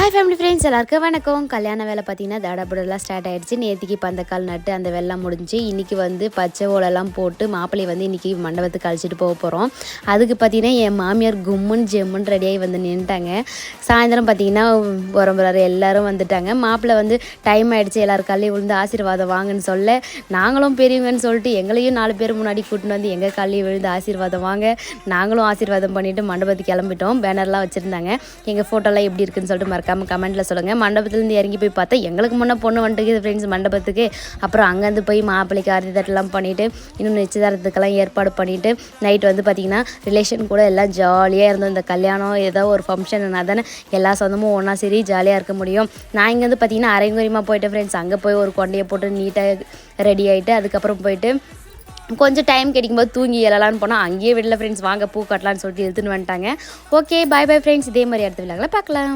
Hi family friends, எல்லாருக்கும் வணக்கம். கல்யாண வேலை பார்த்தீங்கன்னா தடபுடலாம் ஸ்டார்ட் ஆகிடுச்சு. நேற்றுக்கு பந்தக்கால் நட்டு அந்த வெள்ளம் முடிஞ்சு இன்றைக்கி வந்து பச்சை ஓலெல்லாம் போட்டு மாப்பிள்ளை வந்து இன்றைக்கி மண்டபத்துக்கு அழைச்சிட்டு போக போகிறோம். அதுக்கு பார்த்தீங்கன்னா என் மாமியார் கும்முன்னு ஜெம்முன்னு ரெடியாகி வந்து நின்றுட்டாங்க. சாயந்தரம் பார்த்தீங்கன்னா உறம்புறாரு எல்லோரும் வந்துட்டாங்க. மாப்பிள்ளை வந்து டைம் ஆகிடுச்சு, எல்லோரும் காலையும் விழுந்து ஆசீர்வாதம் வாங்கன்னு சொல்ல, நாங்களும் பெரியவங்கன்னு சொல்லிட்டு எங்களையும் 4 பேர் முன்னாடி கூட்டின்னு வந்து எங்கள் காலையும் விழுந்து ஆசீர்வாதம் வாங்க, நாங்களும் ஆசீர்வாதம் பண்ணிவிட்டு மண்டபத்துக்கு கிளம்பிட்டோம். பேனர்லாம் வச்சுருந்தாங்க. எங்கள் ஃபோட்டோலாம் எப்படி இருக்குன்னு சொல்லிட்டு மறக்காமல் கமெண்ட்டில் சொல்லுங்கள். மண்டபத்துலேருந்து இறங்கி போய் பார்த்தா எங்களுக்கு முன்னே பொண்ணு வந்துட்டு ஃப்ரெண்ட்ஸ் மண்டபத்துக்கு. அப்புறம் அங்கேருந்து போய் மாப்பிள்ளைக்கு ஆரத்தி தட்டெல்லாம் பண்ணிவிட்டு இன்னும் நிச்சயதார்த்தத்துக்கெல்லாம் ஏற்பாடு பண்ணிவிட்டு நைட் வந்து பார்த்திங்கன்னா ரிலேஷன் கூட எல்லாம் ஜாலியாக இருந்தோம். இந்த கல்யாணம் ஏதோ ஒரு ஃபங்க்ஷன்னா தானே எல்லா சொந்தமும் ஒன்றா சரி ஜாலியாக இருக்க முடியும். நான் இங்கே வந்து பார்த்திங்கன்னா அரைங்குறையமாக போயிட்டேன் ஃப்ரெண்ட்ஸ். அங்கே போய் ஒரு கொண்டையை போட்டு நீட்டாக ரெடி ஆகிட்டு அதுக்கப்புறம் போயிட்டு கொஞ்சம் டைம் கிடைக்கும்போது தூங்கி எழலான்னு போனால் அங்கேயே விடல ஃப்ரெண்ட்ஸ். வாங்க பூ கட்டலான்னு சொல்லிட்டு எடுத்துன்னு வந்துட்டாங்க. ஓகே, பாய் பாய் ஃப்ரெண்ட்ஸ். இதே மாதிரி அடுத்த விழாக்களை பார்க்கலாம்.